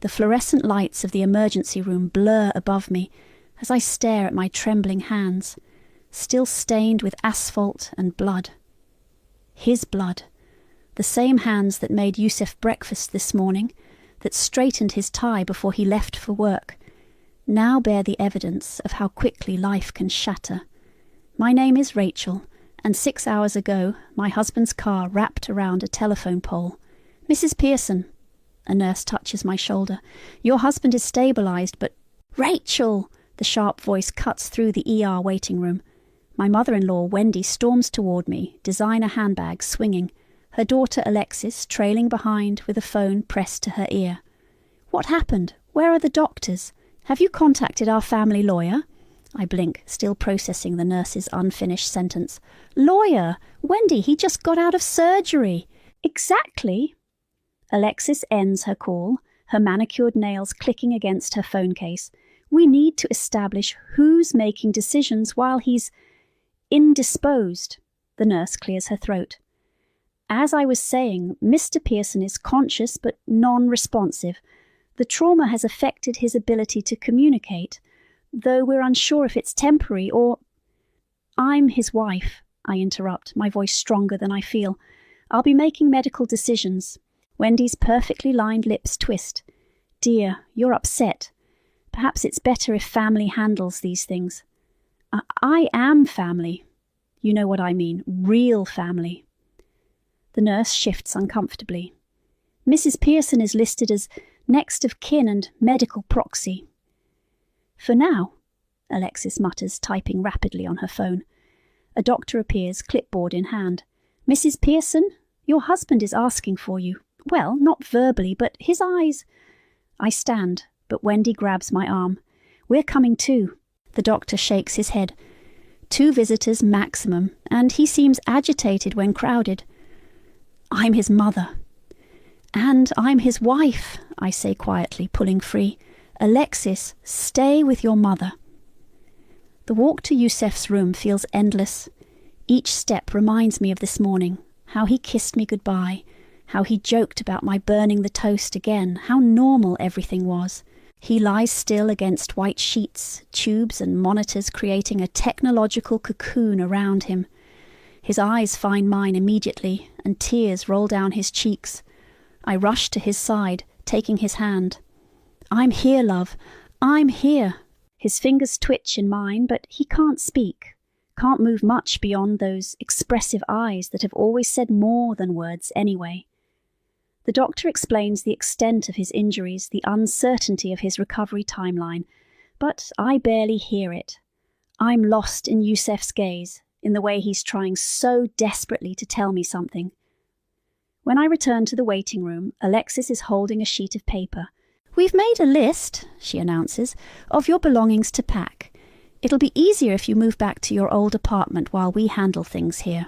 The fluorescent lights of the emergency room blur above me as I stare at my trembling hands, still stained with asphalt and blood. His blood. The same hands that made Yusef breakfast this morning, that straightened his tie before he left for work, now bear the evidence of how quickly life can shatter. My name is Rachel, and 6 hours ago my husband's car wrapped around a telephone pole. Mrs. Pearson. A nurse touches my shoulder. Your husband is stabilised, but... Rachel! The sharp voice cuts through the ER waiting room. My mother-in-law, Wendy, storms toward me, designer handbag swinging, her daughter Alexis trailing behind with a phone pressed to her ear. What happened? Where are the doctors? Have you contacted our family lawyer? I blink, still processing the nurse's unfinished sentence. Lawyer? Wendy, he just got out of surgery. Exactly. Alexis ends her call, her manicured nails clicking against her phone case. We need to establish who's making decisions while he's indisposed. The nurse clears her throat. As I was saying, Mr. Pearson is conscious but non-responsive. The trauma has affected his ability to communicate, though we're unsure if it's temporary or... I'm his wife, I interrupt, my voice stronger than I feel. I'll be making medical decisions. Wendy's perfectly lined lips twist. Dear, you're upset. Perhaps it's better if family handles these things. I am family. You know what I mean, real family. The nurse shifts uncomfortably. Mrs. Pearson is listed as next of kin and medical proxy. For now, Alexis mutters, typing rapidly on her phone. A doctor appears, clipboard in hand. Mrs. Pearson, your husband is asking for you. Well, not verbally, but his eyes... I stand, but Wendy grabs my arm. We're coming too. The doctor shakes his head. 2 visitors maximum, and he seems agitated when crowded. I'm his mother. And I'm his wife, I say quietly, pulling free. Alexis, stay with your mother. The walk to Yusef's room feels endless. Each step reminds me of this morning, how he kissed me goodbye, how he joked about my burning the toast again, how normal everything was. He lies still against white sheets, tubes and monitors creating a technological cocoon around him. His eyes find mine immediately, and tears roll down his cheeks. I rush to his side, taking his hand. I'm here, love. I'm here. His fingers twitch in mine, but he can't speak, can't move much beyond those expressive eyes that have always said more than words anyway. The doctor explains the extent of his injuries, the uncertainty of his recovery timeline, but I barely hear it. I'm lost in Yusef's gaze, in the way he's trying so desperately to tell me something. When I return to the waiting room, Alexis is holding a sheet of paper. We've made a list, she announces, of your belongings to pack. It'll be easier if you move back to your old apartment while we handle things here.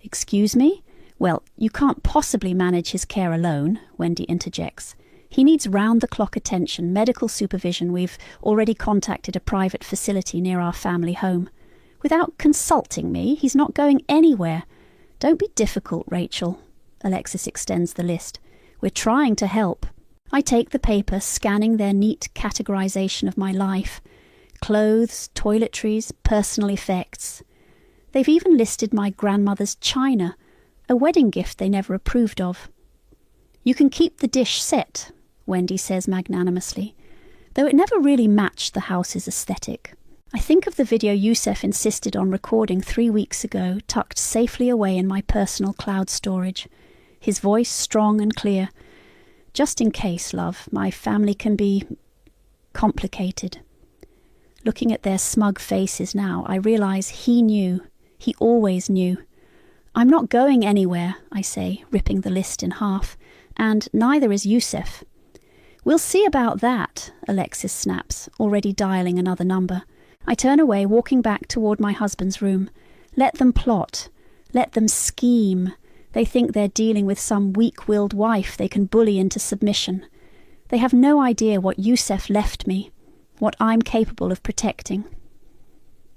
Excuse me? Well, you can't possibly manage his care alone, Wendy interjects. He needs round-the-clock attention, medical supervision. We've already contacted a private facility near our family home. Without consulting me, he's not going anywhere. Don't be difficult, Rachel. Alexis extends the list. We're trying to help. I take the paper, scanning their neat categorization of my life. Clothes, toiletries, personal effects. They've even listed my grandmother's china, a wedding gift they never approved of. You can keep the dish set, Wendy says magnanimously, though it never really matched the house's aesthetic. I think of the video Yusef insisted on recording 3 weeks ago, tucked safely away in my personal cloud storage. His voice strong and clear. Just in case, love, my family can be complicated. Looking at their smug faces now, I realize he knew. He always knew. I'm not going anywhere, I say, ripping the list in half, and neither is Yusef. We'll see about that, Alexis snaps, already dialing another number. I turn away, walking back toward my husband's room. Let them plot. Let them scheme. They think they're dealing with some weak-willed wife they can bully into submission. They have no idea what Yusef left me, what I'm capable of protecting.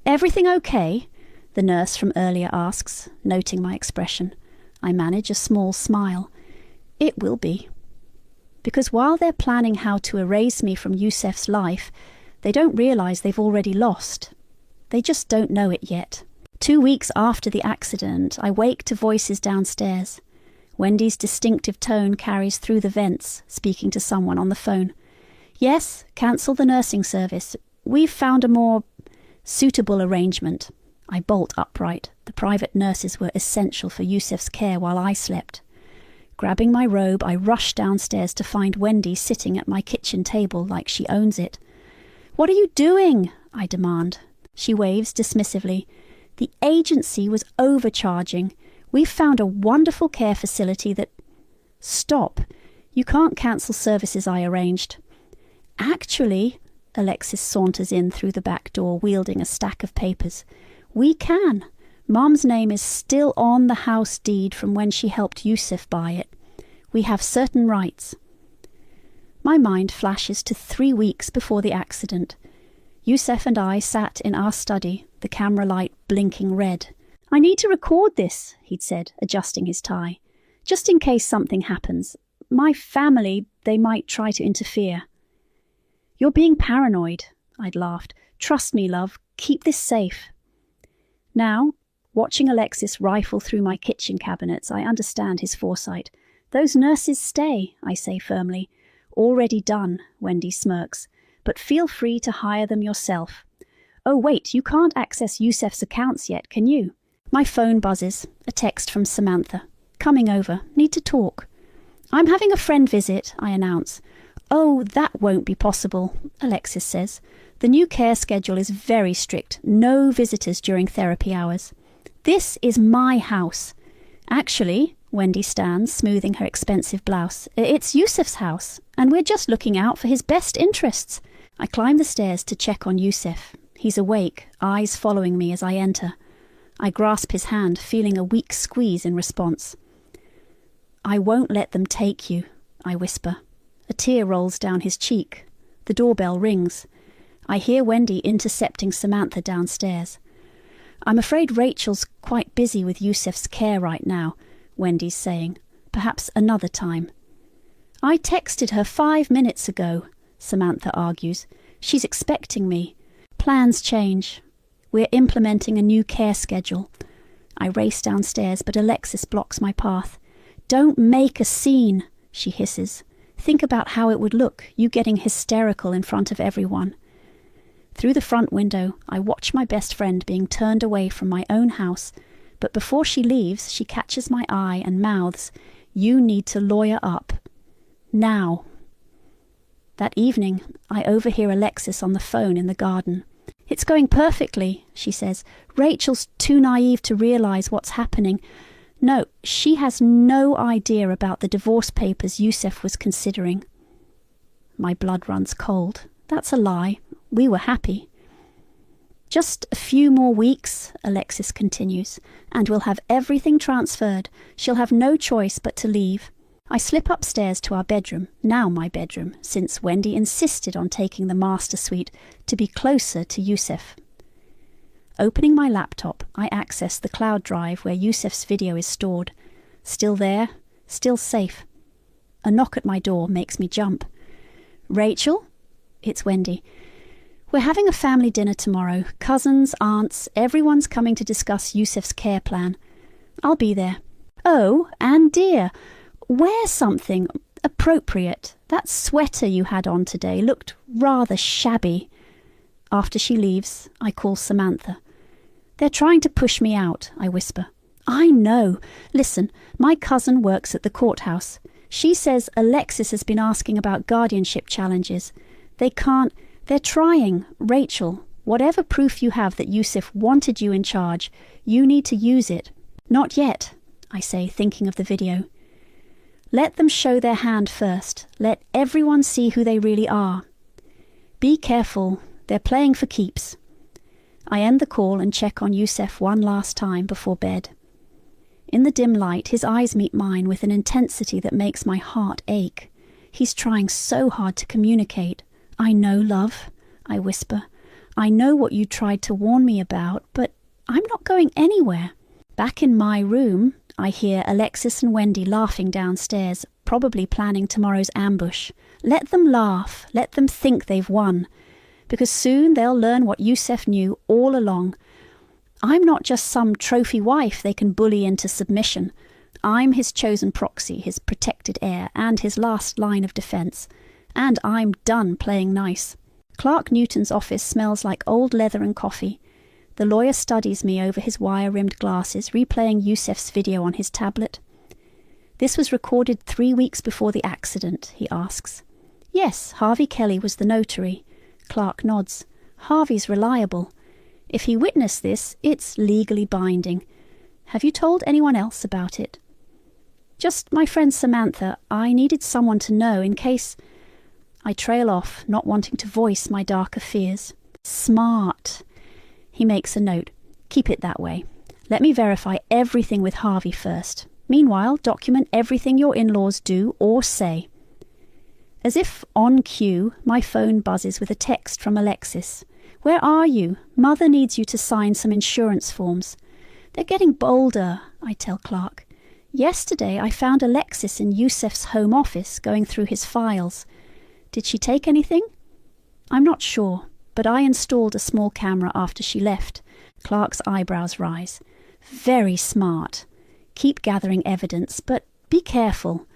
Everything okay? The nurse from earlier asks, noting my expression. I manage a small smile. It will be. Because while they're planning how to erase me from Yusef's life, they don't realise they've already lost. They just don't know it yet. 2 weeks after the accident, I wake to voices downstairs. Wendy's distinctive tone carries through the vents, speaking to someone on the phone. Yes, cancel the nursing service. We've found a more suitable arrangement. I bolt upright. The private nurses were essential for Yusef's care while I slept. Grabbing my robe, I rush downstairs to find Wendy sitting at my kitchen table like she owns it. "What are you doing?" I demand. She waves dismissively. "The agency was overcharging. We've found a wonderful care facility that—" "Stop. You can't cancel services I arranged." "Actually," Alexis saunters in through the back door wielding a stack of papers, "we can. Mom's name is still on the house deed from when she helped Yusef buy it. We have certain rights." My mind flashes to 3 weeks before the accident. Yusef and I sat in our study, the camera light blinking red. "I need to record this," he'd said, adjusting his tie. "Just in case something happens. My family, they might try to interfere." "You're being paranoid," I'd laughed. "Trust me, love. Keep this safe." Now, watching Alexis rifle through my kitchen cabinets, I understand his foresight. "Those nurses stay," I say firmly. "Already done," Wendy smirks. "But feel free to hire them yourself." "Oh wait, you can't access Yusef's accounts yet, can you?" My phone buzzes. A text from Samantha. "Coming over. Need to talk." "I'm having a friend visit," I announce. "Oh, that won't be possible," Alexis says. "The new care schedule is very strict. No visitors during therapy hours." "This is my house." "Actually," Wendy stands, smoothing her expensive blouse, "it's Yusef's house, and we're just looking out for his best interests." I climb the stairs to check on Yusef. He's awake, eyes following me as I enter. I grasp his hand, feeling a weak squeeze in response. "I won't let them take you," I whisper. A tear rolls down his cheek. The doorbell rings. I hear Wendy intercepting Samantha downstairs. "I'm afraid Rachel's quite busy with Yusef's care right now," Wendy's saying. "Perhaps another time." "I texted her 5 minutes ago," Samantha argues. "She's expecting me." Plans change. We're implementing a new care schedule. I race downstairs, but Alexis blocks my path. "Don't make a scene," she hisses. "Think about how it would look, you getting hysterical in front of everyone." Through the front window, I watch my best friend being turned away from my own house, but before she leaves, she catches my eye and mouths, "You need to lawyer up. Now." That evening, I overhear Alexis on the phone in the garden. "It's going perfectly," she says. "Rachel's too naive to realise what's happening. No, she has no idea about the divorce papers Yusef was considering." My blood runs cold. That's a lie. We were happy. "Just a few more weeks," Alexis continues, "and we'll have everything transferred. She'll have no choice but to leave." I slip upstairs to our bedroom, now my bedroom, since Wendy insisted on taking the master suite to be closer to Yusef. Opening my laptop, I access the cloud drive where Yusef's video is stored. Still there, still safe. A knock at my door makes me jump. "Rachel?" It's Wendy. "We're having a family dinner tomorrow. Cousins, aunts, everyone's coming to discuss Yusef's care plan. I'll be there." "Oh, and dear, wear something appropriate. That sweater you had on today looked rather shabby." After she leaves, I call Samantha. "They're trying to push me out," I whisper. "I know. Listen, my cousin works at the courthouse. She says Alexis has been asking about guardianship challenges. They can't. They're trying. Rachel, whatever proof you have that Yusef wanted you in charge, you need to use it." "Not yet," I say, thinking of the video. "Let them show their hand first. Let everyone see who they really are. Be careful. They're playing for keeps." I end the call and check on Yusef one last time before bed. In the dim light, his eyes meet mine with an intensity that makes my heart ache. He's trying so hard to communicate. "I know, love," I whisper. "I know what you tried to warn me about, but I'm not going anywhere." Back in my room, I hear Alexis and Wendy laughing downstairs, probably planning tomorrow's ambush. Let them laugh, let them think they've won, because soon they'll learn what Yusef knew all along. I'm not just some trophy wife they can bully into submission. I'm his chosen proxy, his protected heir, and his last line of defence. And I'm done playing nice. Clark Newton's office smells like old leather and coffee. The lawyer studies me over his wire-rimmed glasses, replaying Yusef's video on his tablet. "This was recorded 3 weeks before the accident," he asks. "Yes, Harvey Kelly was the notary." Clark nods. "Harvey's reliable. If he witnessed this, it's legally binding. Have you told anyone else about it?" "Just my friend Samantha. I needed someone to know in case..." I trail off, not wanting to voice my darker fears. "Smart." He makes a note. "Keep it that way. Let me verify everything with Harvey first. Meanwhile, document everything your in-laws do or say." As if on cue, my phone buzzes with a text from Alexis. "Where are you? Mother needs you to sign some insurance forms." "They're getting bolder," I tell Clark. "Yesterday I found Alexis in Yusef's home office going through his files. Did she take anything?" "I'm not sure, but I installed a small camera after she left." Clark's eyebrows rise. "Very smart. Keep gathering evidence, but be careful.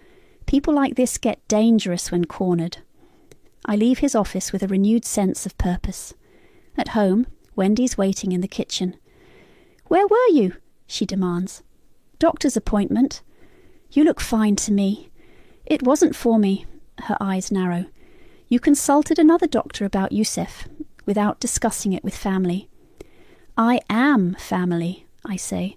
People like this get dangerous when cornered." I leave his office with a renewed sense of purpose. At home, Wendy's waiting in the kitchen. "Where were you?" she demands. "Doctor's appointment." "You look fine to me." "It wasn't for me." Her eyes narrow. "You consulted another doctor about Yusef, without discussing it with family." "I am family," I say,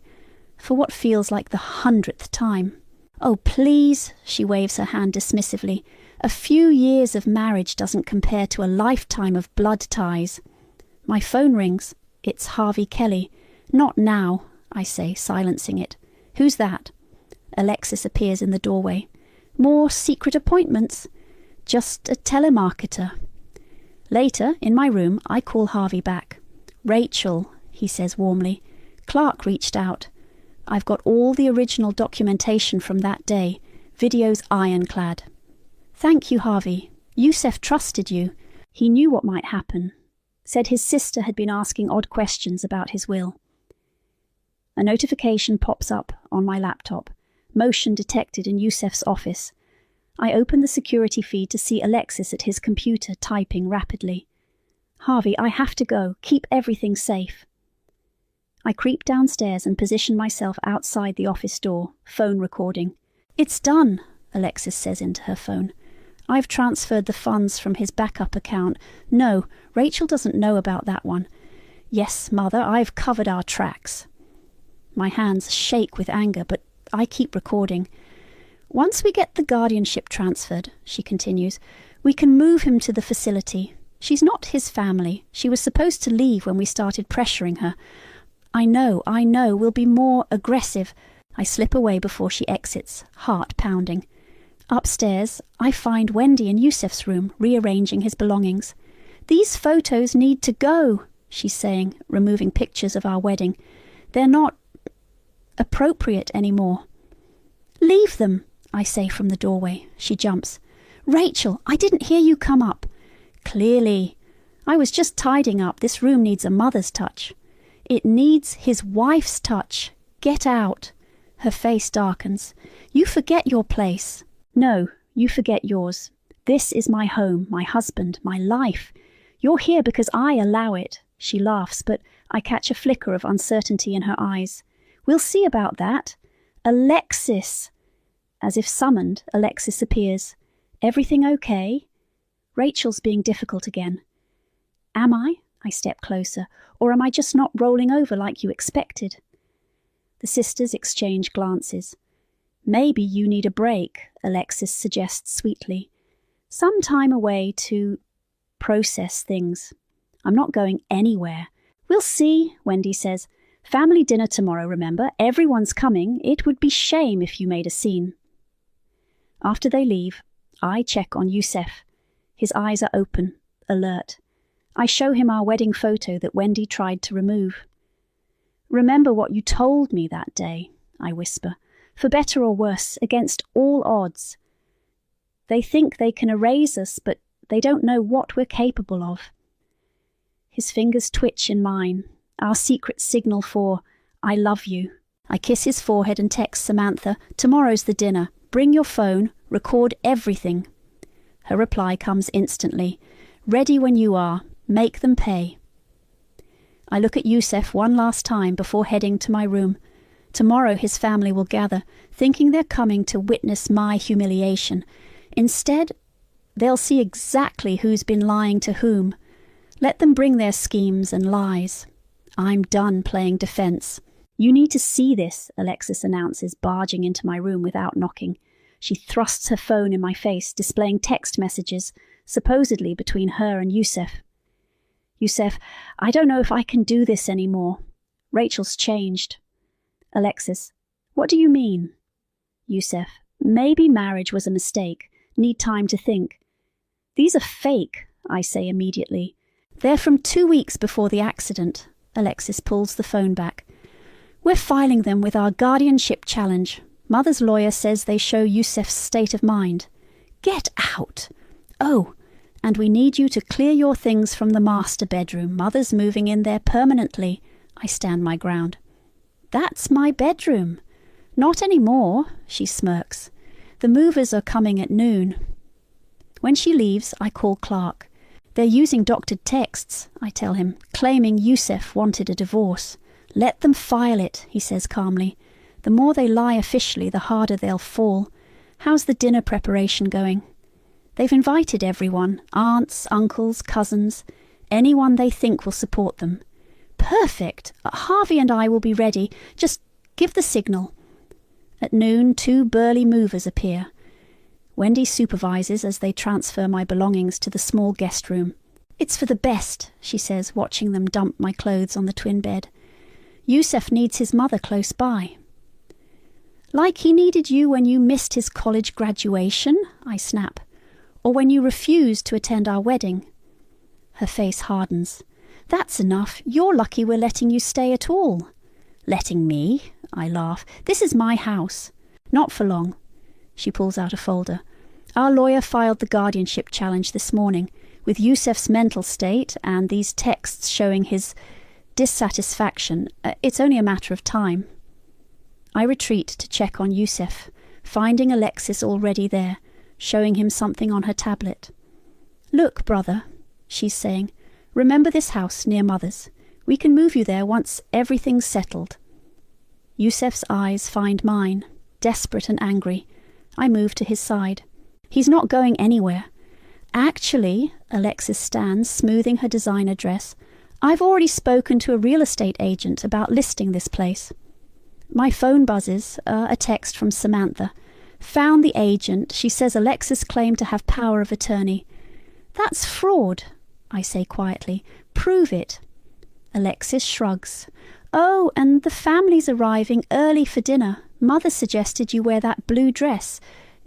for what feels like the 100th time. "Oh, please," she waves her hand dismissively. "A few years of marriage doesn't compare to a lifetime of blood ties." My phone rings. It's Harvey Kelly. "Not now," I say, silencing it. "Who's that?" Alexis appears in the doorway. "More secret appointments?" "Just a telemarketer." Later, in my room, I call Harvey back. "Rachel," he says warmly. "Clark reached out. I've got all the original documentation from that day. Video's ironclad." "Thank you, Harvey. Yusef trusted you. He knew what might happen. Said his sister had been asking odd questions about his will." A notification pops up on my laptop. Motion detected in Yusef's office. I open the security feed to see Alexis at his computer typing rapidly. "Harvey, I have to go. Keep everything safe." I creep downstairs and position myself outside the office door, phone recording. "It's done," Alexis says into her phone. "I've transferred the funds from his backup account. No, Rachel doesn't know about that one. Yes, Mother, I've covered our tracks." My hands shake with anger, but I keep recording. "Once we get the guardianship transferred," she continues, "we can move him to the facility. She's not his family. She was supposed to leave when we started pressuring her. I know, we'll be more aggressive." I slip away before she exits, heart pounding. Upstairs, I find Wendy in Yusef's room, rearranging his belongings. "These photos need to go," she's saying, removing pictures of our wedding. "They're not appropriate anymore." "Leave them," I say from the doorway. She jumps. "Rachel, I didn't hear you come up." "Clearly. I was just tidying up. This room needs a mother's touch." "It needs his wife's touch. Get out." Her face darkens. "You forget your place." "No, you forget yours. This is my home, my husband, my life. You're here because I allow it." She laughs, but I catch a flicker of uncertainty in her eyes. "We'll see about that." "Alexis!" As if summoned, Alexis appears. "Everything okay?" Rachel's being difficult again. "Am I?" I step closer. "Or am I just not rolling over like you expected?" The sisters exchange glances. "Maybe you need a break," Alexis suggests sweetly. "Some time away to process things." "I'm not going anywhere." "We'll see," Wendy says. "Family dinner tomorrow, remember? Everyone's coming. It would be shame if you made a scene." After they leave, I check on Yusef. His eyes are open, alert. I show him our wedding photo that Wendy tried to remove. "Remember what you told me that day," I whisper. "For better or worse, against all odds." They think they can erase us, but they don't know what we're capable of. His fingers twitch in mine, our secret signal for, I love you. I kiss his forehead and text Samantha, tomorrow's the dinner. Bring your phone, record everything. Her reply comes instantly. Ready when you are. Make them pay. I look at Youssef one last time before heading to my room. Tomorrow his family will gather, thinking they're coming to witness my humiliation. Instead, they'll see exactly who's been lying to whom. Let them bring their schemes and lies. I'm done playing defence. You need to see this, Alexis announces, barging into my room without knocking. She thrusts her phone in my face, displaying text messages, supposedly between her and Youssef. Youssef, I don't know if I can do this anymore. Rachel's changed. Alexis, what do you mean? Youssef, maybe marriage was a mistake. Need time to think. These are fake, I say immediately. They're from 2 weeks before the accident. Alexis pulls the phone back. We're filing them with our guardianship challenge. Mother's lawyer says they show Youssef's state of mind. Get out! Oh, and we need you to clear your things from the master bedroom. Mother's moving in there permanently. I stand my ground. That's my bedroom. Not anymore, she smirks. The movers are coming at noon. When she leaves, I call Clark. They're using doctored texts, I tell him, claiming Youssef wanted a divorce. Let them file it, he says calmly. The more they lie officially, the harder they'll fall. How's the dinner preparation going? They've invited everyone, aunts, uncles, cousins, anyone they think will support them. Perfect! Harvey and I will be ready. Just give the signal. At noon, 2 burly movers appear. Wendy supervises as they transfer my belongings to the small guest room. It's for the best, she says, watching them dump my clothes on the twin bed. Youssef needs his mother close by. Like he needed you when you missed his college graduation, I snap. Or when you refused to attend our wedding. Her face hardens. That's enough. You're lucky we're letting you stay at all. Letting me? I laugh. This is my house. Not for long. She pulls out a folder. Our lawyer filed the guardianship challenge this morning. With Youssef's mental state and these texts showing his dissatisfaction, it's only a matter of time. I retreat to check on Youssef, finding Alexis already there, showing him something on her tablet. Look, brother, she's saying, remember this house near Mother's. We can move you there once everything's settled. Youssef's eyes find mine, desperate and angry. I move to his side. He's not going anywhere. Actually, Alexis stands, smoothing her designer dress, I've already spoken to a real estate agent about listing this place. My phone buzzes, a text from Samantha. Found the agent. She says Alexis claimed to have power of attorney. That's fraud, I say quietly. Prove it. Alexis shrugs. Oh, and the family's arriving early for dinner. Mother suggested you wear that blue dress.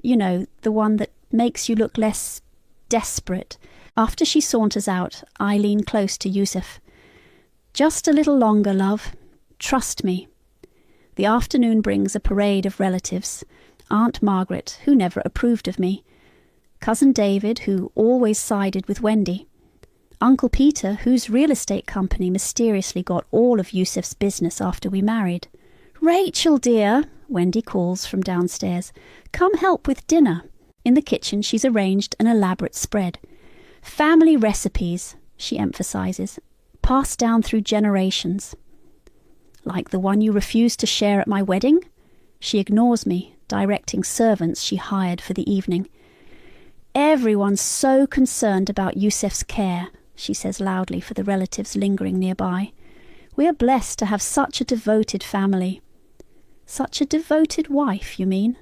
You know, the one that makes you look less desperate. After she saunters out, I lean close to Youssef. Just a little longer, love. Trust me. The afternoon brings a parade of relatives. Aunt Margaret, who never approved of me. Cousin David, who always sided with Wendy. Uncle Peter, whose real estate company mysteriously got all of Youssef's business after we married. Rachel, dear, Wendy calls from downstairs. Come help with dinner. In the kitchen, she's arranged an elaborate spread. Family recipes, she emphasizes, passed down through generations. Like the one you refused to share at my wedding? She ignores me, directing servants she hired for the evening. Everyone's so concerned about Youssef's care, she says loudly for the relatives lingering nearby. We're blessed to have such a devoted family. Such a devoted wife, you mean?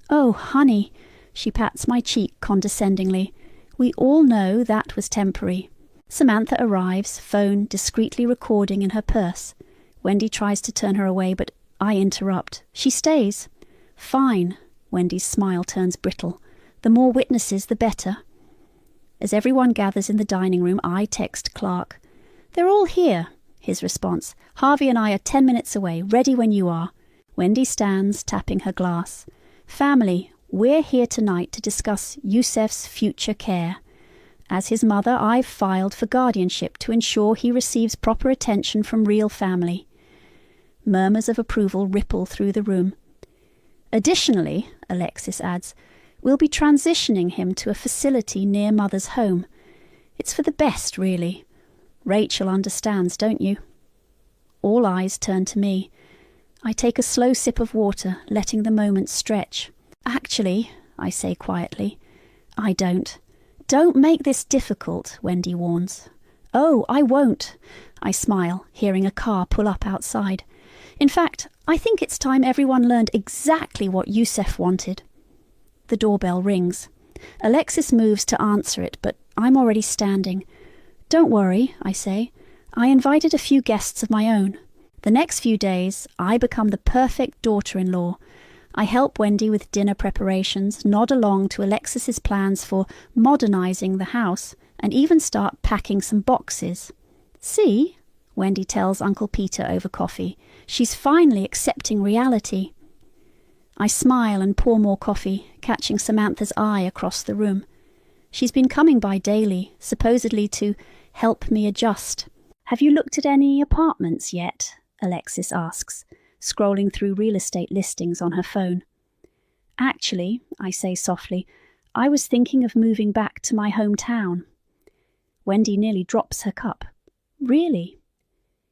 Oh, honey, she pats my cheek condescendingly. We all know that was temporary. Samantha arrives, phone discreetly recording in her purse. Wendy tries to turn her away, but I interrupt. She stays. Fine. Wendy's smile turns brittle. The more witnesses, the better. As everyone gathers in the dining room, I text Clark. They're all here, his response. Harvey and I are 10 minutes away, ready when you are. Wendy stands, tapping her glass. Family, we're here tonight to discuss Yusef's future care. As his mother, I've filed for guardianship to ensure he receives proper attention from real family." Murmurs of approval ripple through the room. "Additionally," Alexis adds, "we'll be transitioning him to a facility near Mother's home. It's for the best, really. Rachel understands, don't you?" All eyes turn to me. I take a slow sip of water, letting the moment stretch. "Actually," I say quietly, "I don't." "Don't make this difficult," Wendy warns. "Oh, I won't," I smile, hearing a car pull up outside. "In fact, I think it's time everyone learned exactly what Yusef wanted." The doorbell rings. Alexis moves to answer it, but I'm already standing. "Don't worry," I say. "I invited a few guests of my own." The next few days, I become the perfect daughter-in-law. I help Wendy with dinner preparations, nod along to Alexis's plans for modernising the house, and even start packing some boxes. "See," Wendy tells Uncle Peter over coffee, "she's finally accepting reality." I smile and pour more coffee, catching Samantha's eye across the room. She's been coming by daily, supposedly to help me adjust. "Have you looked at any apartments yet?" Alexis asks, scrolling through real estate listings on her phone. "Actually," I say softly, "I was thinking of moving back to my hometown." Wendy nearly drops her cup. "Really?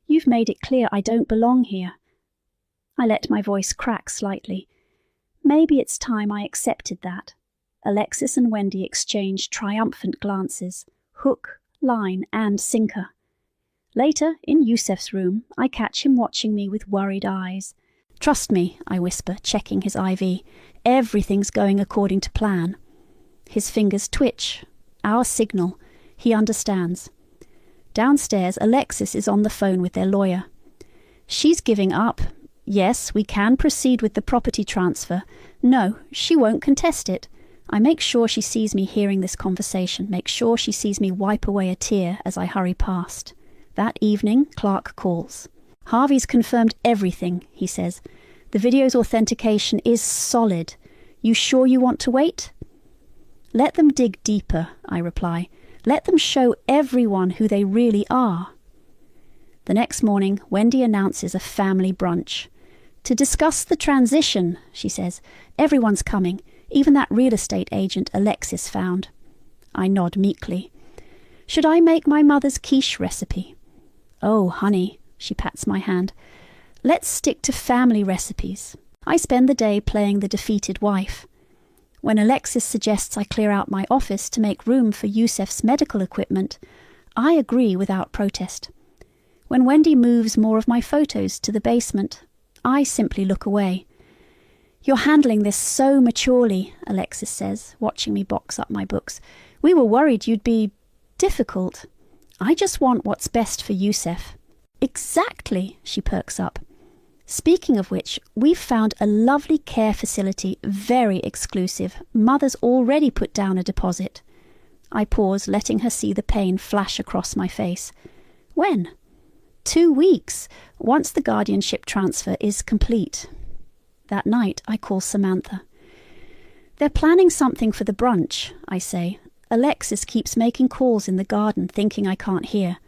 You've made it clear I don't belong here." I let my voice crack slightly. Maybe it's time I accepted that. Alexis and Wendy exchange triumphant glances, hook, line, and sinker. Later, in Yusef's room, I catch him watching me with worried eyes. "Trust me," I whisper, checking his IV. "Everything's going according to plan." His fingers twitch. Our signal. He understands. Downstairs, Alexis is on the phone with their lawyer. "She's giving up. Yes, we can proceed with the property transfer. No, she won't contest it." I make sure she sees me hearing this conversation, make sure she sees me wipe away a tear as I hurry past. That evening, Clark calls. "Harvey's confirmed everything," he says. "The video's authentication is solid. You sure you want to wait?" "Let them dig deeper," I reply. "Let them show everyone who they really are." The next morning, Wendy announces a family brunch. "To discuss the transition," she says. "Everyone's coming, even that real estate agent Alexis found." I nod meekly. "Should I make my mother's quiche recipe?" "Oh, honey," she pats my hand. "Let's stick to family recipes." I spend the day playing the defeated wife. When Alexis suggests I clear out my office to make room for Yusef's medical equipment, I agree without protest. When Wendy moves more of my photos to the basement, I simply look away. "You're handling this so maturely," Alexis says, watching me box up my books. "We were worried you'd be difficult." "I just want what's best for Yusef." "Exactly," she perks up. "Speaking of which, we've found a lovely care facility, very exclusive. Mother's already put down a deposit." I pause, letting her see the pain flash across my face. "When?" 2 weeks, once the guardianship transfer is complete." That night, I call Samantha. "They're planning something for the brunch," I say. "Alexis keeps making calls in the garden, thinking I can't hear."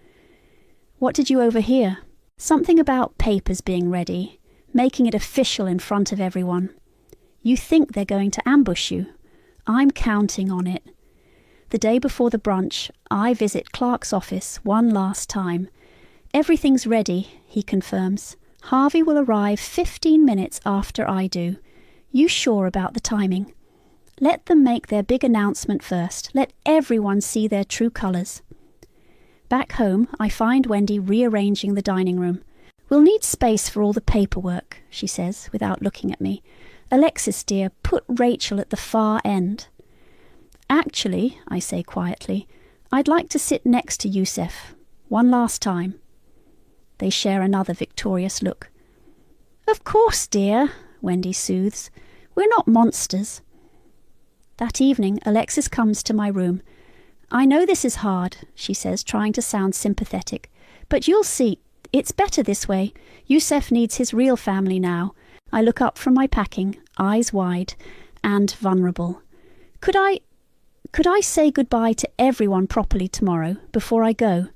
"What did you overhear?" "Something about papers being ready, making it official in front of everyone." "You think they're going to ambush you?" "I'm counting on it." The day before the brunch, I visit Clark's office one last time. "Everything's ready," he confirms. "Harvey will arrive 15 minutes after I do. You sure about the timing?" "Let them make their big announcement first. Let everyone see their true colours." Back home, I find Wendy rearranging the dining room. "We'll need space for all the paperwork," she says, without looking at me. "Alexis, dear, put Rachel at the far end." "Actually," I say quietly, "I'd like to sit next to Yusef. One last time." They share another victorious look. "Of course, dear," Wendy soothes. "We're not monsters." That evening, Alexis comes to my room. "I know this is hard," she says, trying to sound sympathetic. "But you'll see, it's better this way. Yusef needs his real family now." I look up from my packing, eyes wide, and vulnerable. Could I say goodbye to everyone properly tomorrow before I go?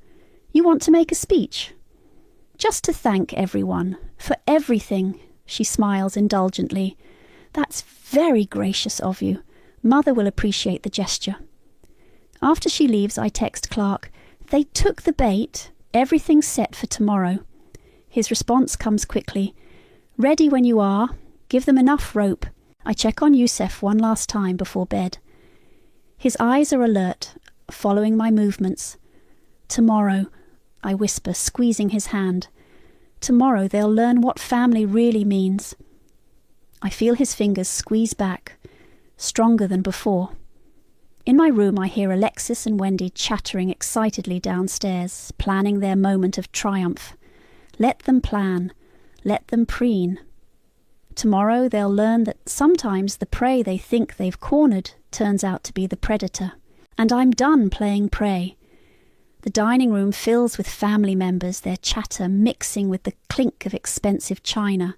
You want to make a speech? Just to thank everyone for everything, she smiles indulgently. That's very gracious of you. Mother will appreciate the gesture. After she leaves, I text Clark. They took the bait. Everything's set for tomorrow. His response comes quickly. Ready when you are. Give them enough rope. I check on Youssef one last time before bed. His eyes are alert, following my movements. Tomorrow, I whisper, squeezing his hand. Tomorrow they'll learn what family really means. I feel his fingers squeeze back, stronger than before. In my room I hear Alexis and Wendy chattering excitedly downstairs, planning their moment of triumph. Let them plan. Let them preen. Tomorrow they'll learn that sometimes the prey they think they've cornered turns out to be the predator. And I'm done playing prey. The dining room fills with family members, their chatter mixing with the clink of expensive china.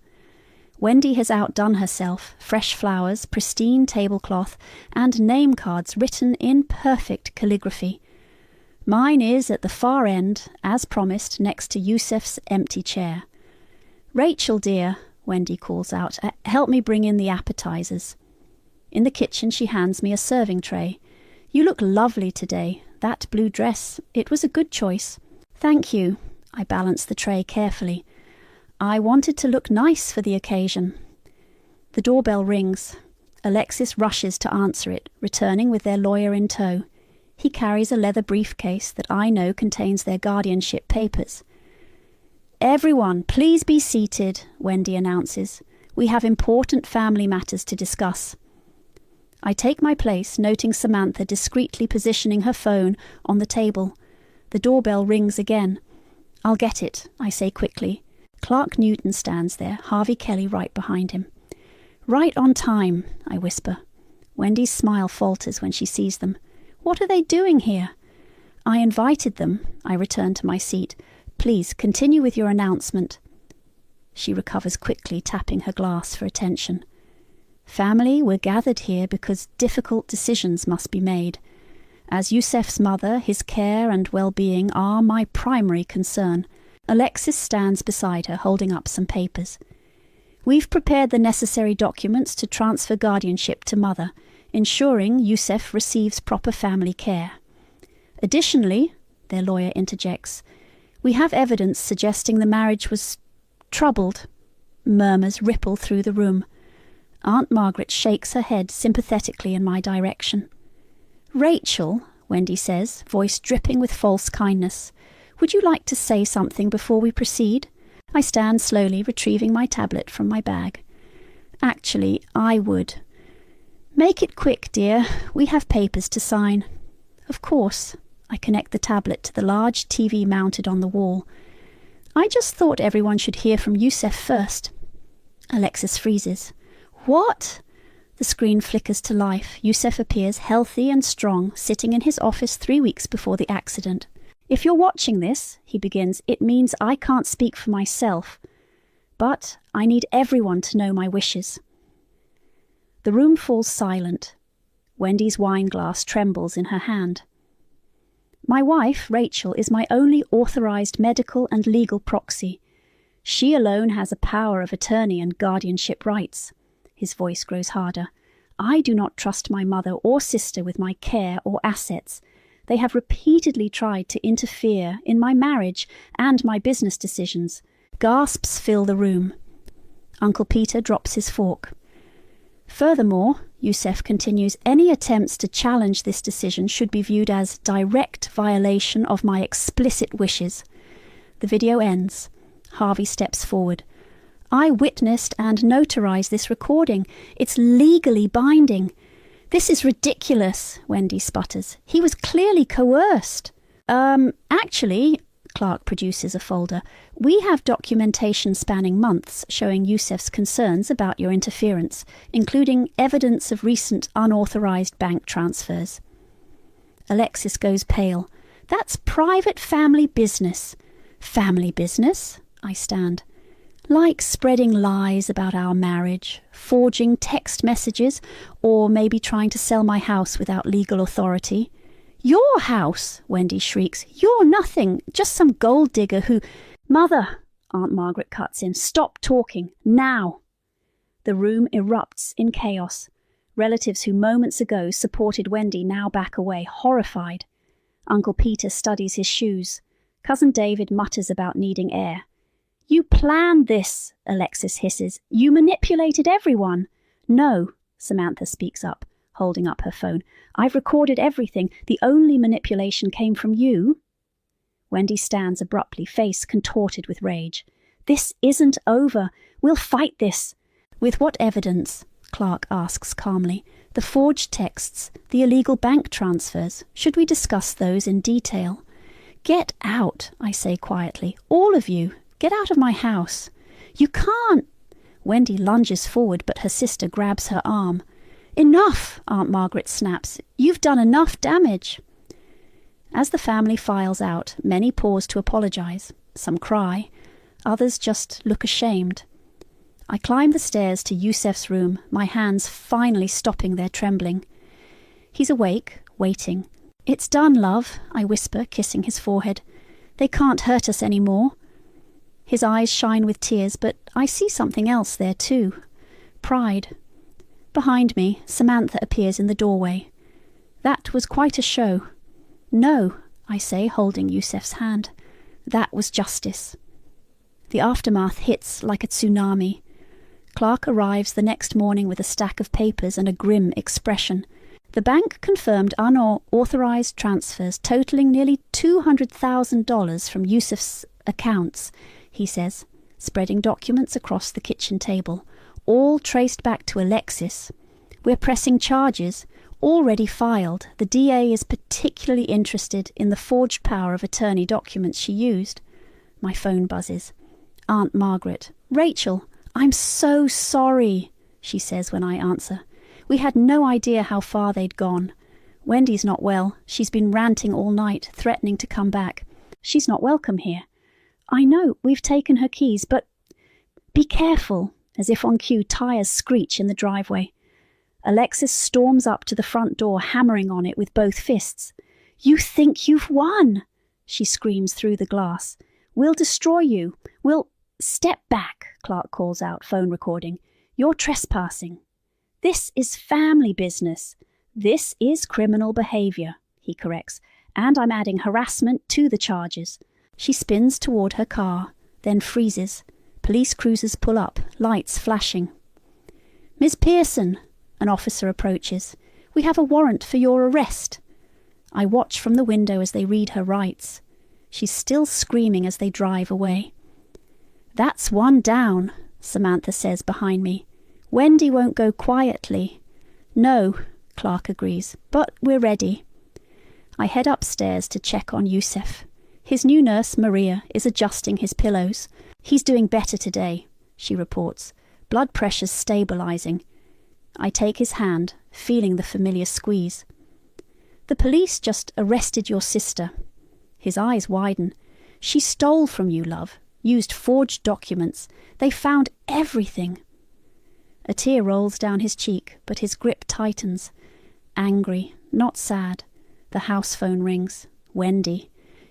Wendy has outdone herself, fresh flowers, pristine tablecloth, and name cards written in perfect calligraphy. Mine is at the far end, as promised, next to Youssef's empty chair. Rachel, dear, Wendy calls out, help me bring in the appetizers. In the kitchen she hands me a serving tray. You look lovely today. That blue dress, it was a good choice. Thank you. I balance the tray carefully. I wanted to look nice for the occasion. The doorbell rings. Alexis rushes to answer it, returning with their lawyer in tow. He carries a leather briefcase that I know contains their guardianship papers. Everyone, please be seated, Wendy announces. We have important family matters to discuss. I take my place, noting Samantha discreetly positioning her phone on the table. The doorbell rings again. I'll get it, I say quickly. Clark Newton stands there, Harvey Kelly right behind him. Right on time, I whisper. Wendy's smile falters when she sees them. What are they doing here? I invited them, I return to my seat. Please, continue with your announcement. She recovers quickly, tapping her glass for attention. Family, we're gathered here because difficult decisions must be made. As Youssef's mother, his care and well-being are my primary concern. Alexis stands beside her, holding up some papers. We've prepared the necessary documents to transfer guardianship to Mother, ensuring Youssef receives proper family care. Additionally, their lawyer interjects, we have evidence suggesting the marriage was troubled. Murmurs ripple through the room. Aunt Margaret shakes her head sympathetically in my direction. Rachel, Wendy says, voice dripping with false kindness, would you like to say something before we proceed? I stand slowly, retrieving my tablet from my bag. Actually, I would. Make it quick, dear. We have papers to sign. Of course. I connect the tablet to the large TV mounted on the wall. I just thought everyone should hear from Youssef first. Alexis freezes. What? The screen flickers to life. Youssef appears healthy and strong, sitting in his office 3 weeks before the accident. If you're watching this, he begins, it means I can't speak for myself. But I need everyone to know my wishes. The room falls silent. Wendy's wine glass trembles in her hand. My wife, Rachel, is my only authorized medical and legal proxy. She alone has a power of attorney and guardianship rights. His voice grows harder. I do not trust my mother or sister with my care or assets. They have repeatedly tried to interfere in my marriage and my business decisions. Gasps fill the room. Uncle Peter drops his fork. Furthermore, Youssef continues, any attempts to challenge this decision should be viewed as direct violation of my explicit wishes. The video ends. Harvey steps forward. I witnessed and notarized this recording. It's legally binding. This is ridiculous, Wendy sputters. He was clearly coerced. Actually, Clark produces a folder. We have documentation spanning months showing Youssef's concerns about your interference, including evidence of recent unauthorized bank transfers. Alexis goes pale. That's private family business. Family business? I stand. Like spreading lies about our marriage, forging text messages, or maybe trying to sell my house without legal authority. Your house, Wendy shrieks. You're nothing, just some gold digger who... Mother, Aunt Margaret cuts in. Stop talking, now. The room erupts in chaos. Relatives who moments ago supported Wendy now back away, horrified. Uncle Peter studies his shoes. Cousin David mutters about needing air. You planned this, Alexis hisses. You manipulated everyone. No, Samantha speaks up, holding up her phone. I've recorded everything. The only manipulation came from you. Wendy stands abruptly, face contorted with rage. This isn't over. We'll fight this. With what evidence? Clark asks calmly. The forged texts, the illegal bank transfers. Should we discuss those in detail? Get out, I say quietly. All of you. Get out of my house. You can't. Wendy lunges forward, but her sister grabs her arm. Enough, Aunt Margaret snaps. You've done enough damage. As the family files out, many pause to apologize. Some cry. Others just look ashamed. I climb the stairs to Yusef's room, my hands finally stopping their trembling. He's awake, waiting. It's done, love, I whisper, kissing his forehead. They can't hurt us any more. His eyes shine with tears, but I see something else there too. Pride. Behind me, Samantha appears in the doorway. That was quite a show. No, I say, holding Yusef's hand. That was justice. The aftermath hits like a tsunami. Clark arrives the next morning with a stack of papers and a grim expression. The bank confirmed unauthorized transfers totaling nearly $200,000 from Yusef's accounts, he says, spreading documents across the kitchen table, all traced back to Alexis. We're pressing charges, already filed. The DA is particularly interested in the forged power of attorney documents she used. My phone buzzes. Aunt Margaret. Rachel, I'm so sorry, she says when I answer. We had no idea how far they'd gone. Wendy's not well. She's been ranting all night, threatening to come back. She's not welcome here. I know, we've taken her keys, but... Be careful, as if on cue, tires screech in the driveway. Alexis storms up to the front door, hammering on it with both fists. You think you've won, she screams through the glass. We'll destroy you. We'll... Step back, Clark calls out, phone recording. You're trespassing. This is family business. This is criminal behaviour, he corrects, and I'm adding harassment to the charges. She spins toward her car, then freezes. Police cruisers pull up, lights flashing. Miss Pearson, an officer approaches. We have a warrant for your arrest. I watch from the window as they read her rights. She's still screaming as they drive away. That's one down, Samantha says behind me. Wendy won't go quietly. No, Clark agrees, but we're ready. I head upstairs to check on Yusef. His new nurse, Maria, is adjusting his pillows. He's doing better today, she reports. Blood pressure's stabilizing. I take his hand, feeling the familiar squeeze. The police just arrested your sister. His eyes widen. She stole from you, love. Used forged documents. They found everything. A tear rolls down his cheek, but his grip tightens. Angry, not sad. The house phone rings. Wendy.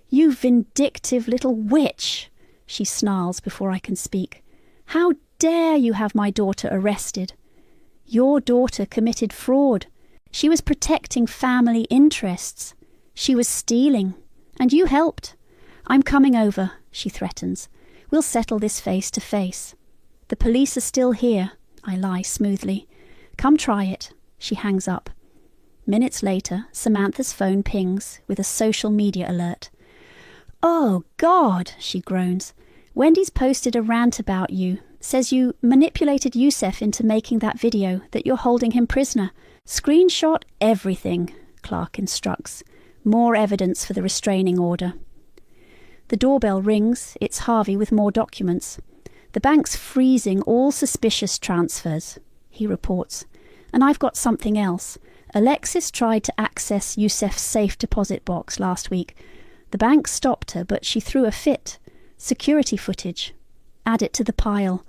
You vindictive little witch, she snarls before I can speak. How dare you have my daughter arrested? Your daughter committed fraud. She was protecting family interests. She was stealing, and you helped. I'm coming over, she threatens. We'll settle this face to face. The police are still here, I lie smoothly. Come try it, she hangs up. Minutes later, Samantha's phone pings with a social media alert. Oh, God, she groans. Wendy's posted a rant about you. Says you manipulated Yusef into making that video, that you're holding him prisoner. Screenshot everything, Clark instructs. More evidence for the restraining order. The doorbell rings. It's Harvey with more documents. The bank's freezing all suspicious transfers, he reports. And I've got something else. Alexis tried to access Yusef's safe deposit box last week. The bank stopped her, but she threw a fit. Security footage. Add it to the pile.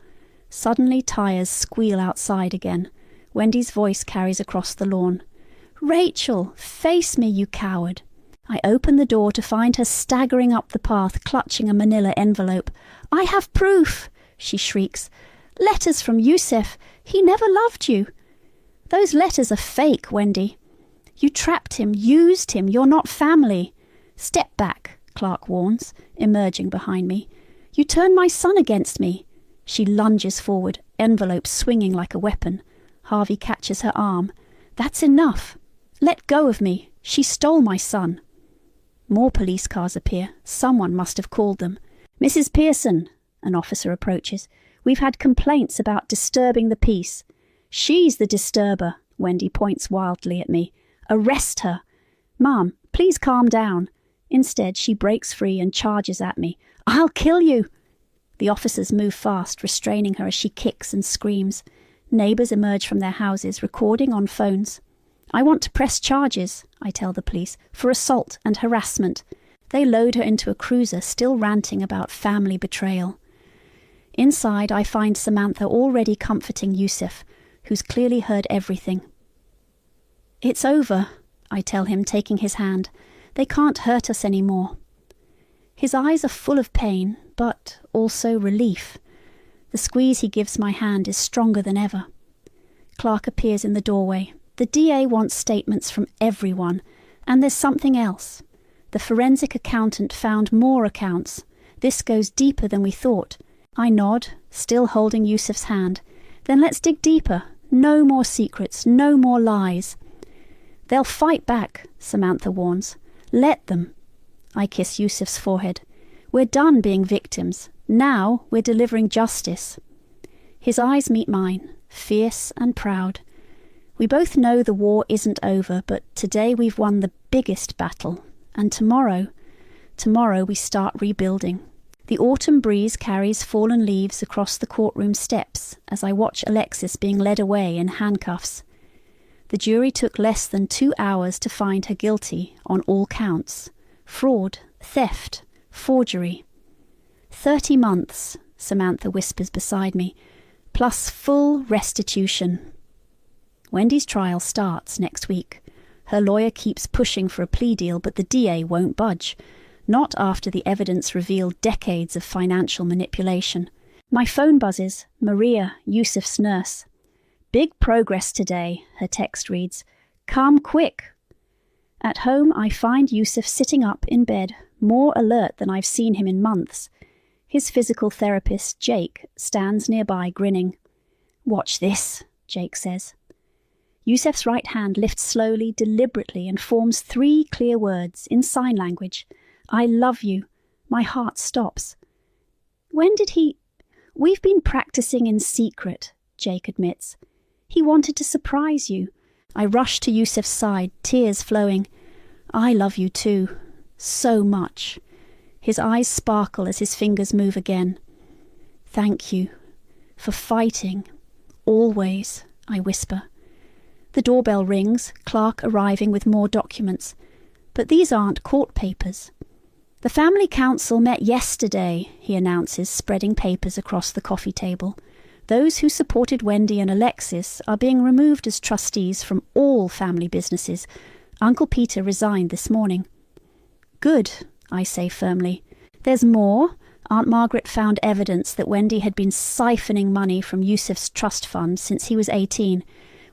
Suddenly tires squeal outside again. Wendy's voice carries across the lawn. "Rachel, face me, you coward." I open the door to find her staggering up the path, clutching a manila envelope. "I have proof," she shrieks. "Letters from Yusuf. He never loved you." "Those letters are fake, Wendy. You trapped him, used him. You're not family." "Step back," Clark warns, emerging behind me. "You turned my son against me." She lunges forward, envelope swinging like a weapon. Harvey catches her arm. "That's enough. Let go of me. She stole my son." More police cars appear. Someone must have called them. "Mrs. Pearson," an officer approaches. "We've had complaints about disturbing the peace." "She's the disturber," Wendy points wildly at me. "Arrest her." "Mom, please calm down." Instead, she breaks free and charges at me. "I'll kill you." The officers move fast, restraining her as she kicks and screams. Neighbours emerge from their houses, recording on phones. "I want to press charges," I tell the police, "for assault and harassment." They load her into a cruiser, still ranting about family betrayal. Inside, I find Samantha already comforting Yusuf, who's clearly heard everything. "It's over," I tell him, taking his hand. "They can't hurt us anymore." His eyes are full of pain, but also relief. The squeeze he gives my hand is stronger than ever. Clark appears in the doorway. The DA wants statements from everyone, and there's something else. The forensic accountant found more accounts. This goes deeper than we thought. I nod, still holding Yusuf's hand. "Then let's dig deeper. No more secrets, no more lies." "They'll fight back," Samantha warns. "Let them." I kiss Yusuf's forehead. "We're done being victims. Now we're delivering justice." His eyes meet mine, fierce and proud. We both know the war isn't over, but today we've won the biggest battle. And tomorrow we start rebuilding. The autumn breeze carries fallen leaves across the courtroom steps as I watch Alexis being led away in handcuffs. The jury took less than 2 hours to find her guilty on all counts. Fraud, theft, forgery. 30 months, Samantha whispers beside me, plus full restitution. Wendy's trial starts next week. Her lawyer keeps pushing for a plea deal, but the DA won't budge. Not after the evidence revealed decades of financial manipulation. My phone buzzes. Maria, Yusuf's nurse. "Big progress today," her text reads. "Come quick." At home, I find Yusuf sitting up in bed, more alert than I've seen him in months. His physical therapist, Jake, stands nearby grinning. "Watch this," Jake says. Yusuf's right hand lifts slowly, deliberately, and forms 3 clear words in sign language. "I love you." My heart stops. "When did he—" "We've been practicing in secret," Jake admits. "He wanted to surprise you." I rush to Yusuf's side, tears flowing. "I love you too. So much." His eyes sparkle as his fingers move again. "Thank you. For fighting. Always," I whisper. The doorbell rings, Clark arriving with more documents. But these aren't court papers. "The family council met yesterday," he announces, spreading papers across the coffee table. "Those who supported Wendy and Alexis are being removed as trustees from all family businesses. Uncle Peter resigned this morning." "Good," I say firmly. "There's more. Aunt Margaret found evidence that Wendy had been siphoning money from Yusuf's trust fund since he was 18.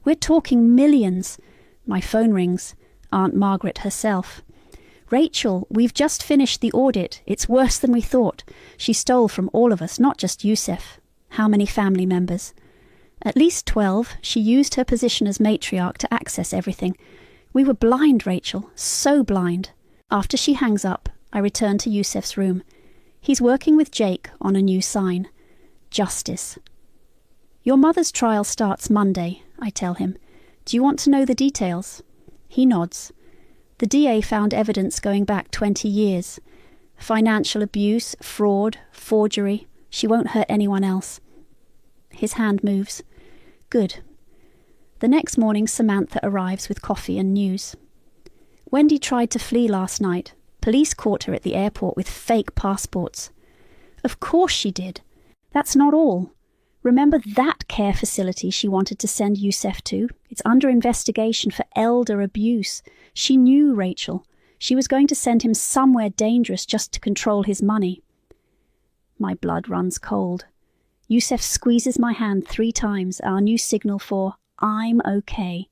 We're talking millions." My phone rings. Aunt Margaret herself. "Rachel, we've just finished the audit. It's worse than we thought. She stole from all of us, not just Yusuf." "How many family members?" "At least 12. She used her position as matriarch to access everything. We were blind, Rachel, so blind." After she hangs up, I return to Yusuf's room. He's working with Jake on a new sign. Justice. "Your mother's trial starts Monday," I tell him. "Do you want to know the details?" He nods. The DA found evidence going back 20 years. Financial abuse, fraud, forgery. She won't hurt anyone else. His hand moves. Good. The next morning, Samantha arrives with coffee and news. "Wendy tried to flee last night. Police caught her at the airport with fake passports." "Of course she did." That's not all. Remember that care facility she wanted to send Yusef to? It's under investigation for elder abuse. She knew Rachel. She was going to send him somewhere dangerous just to control his money. My blood runs cold. Yusef squeezes my hand 3 times, our new signal for I'm okay.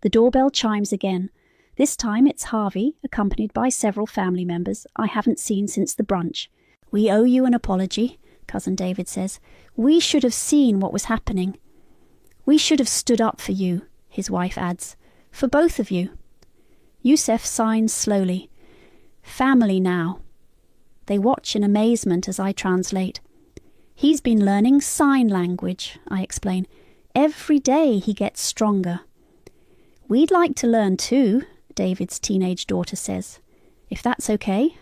The doorbell chimes again. This time it's Harvey, accompanied by several family members I haven't seen since the brunch. We owe you an apology, Cousin David says. We should have seen what was happening. We should have stood up for you, his wife adds. For both of you. Yusef signs slowly. Family now. They watch in amazement as I translate. He's been learning sign language, I explain. Every day he gets stronger. We'd like to learn too, David's teenage daughter says. If that's okay.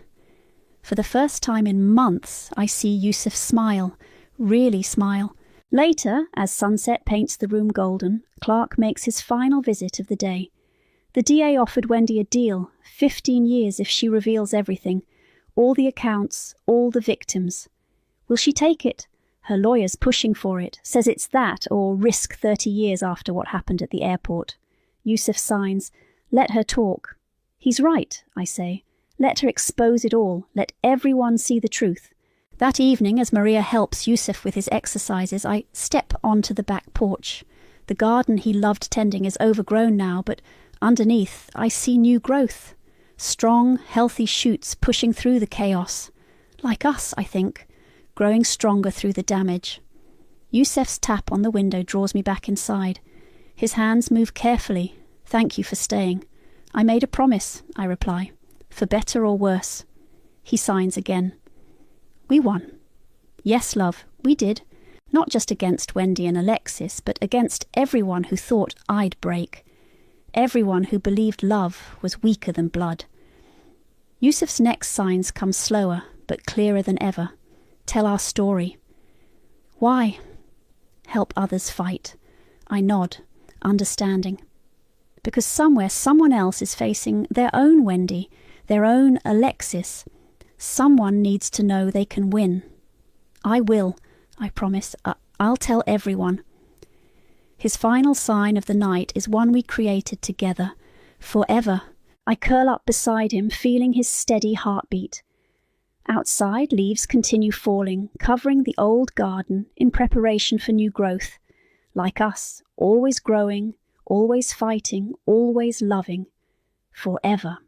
For the first time in months, I see Yusuf smile, really smile. Later, as sunset paints the room golden, Clark makes his final visit of the day. The DA offered Wendy a deal, 15 years if she reveals everything, all the accounts, all the victims. Will she take it? Her lawyer's pushing for it, says it's that or risk 30 years after what happened at the airport. Yusuf signs, let her talk. He's right, I say. Let her expose it all. Let everyone see the truth. That evening, as Maria helps Yusuf with his exercises, I step onto the back porch. The garden he loved tending is overgrown now, but underneath I see new growth. Strong, healthy shoots pushing through the chaos. Like us, I think, growing stronger through the damage. Yusuf's tap on the window draws me back inside. His hands move carefully. Thank you for staying. I made a promise, I reply. For better or worse. He signs again. We won. Yes, love, we did. Not just against Wendy and Alexis, but against everyone who thought I'd break. Everyone who believed love was weaker than blood. Yusuf's next signs come slower, but clearer than ever. Tell our story. Why? Help others fight. I nod, understanding. Because somewhere someone else is facing their own Wendy, their own Alexis. Someone needs to know they can win. I will, I promise. I'll tell everyone. His final sign of the night is one we created together, forever. I curl up beside him, feeling his steady heartbeat. Outside, leaves continue falling, covering the old garden in preparation for new growth. Like us, always growing, always fighting, always loving. Forever.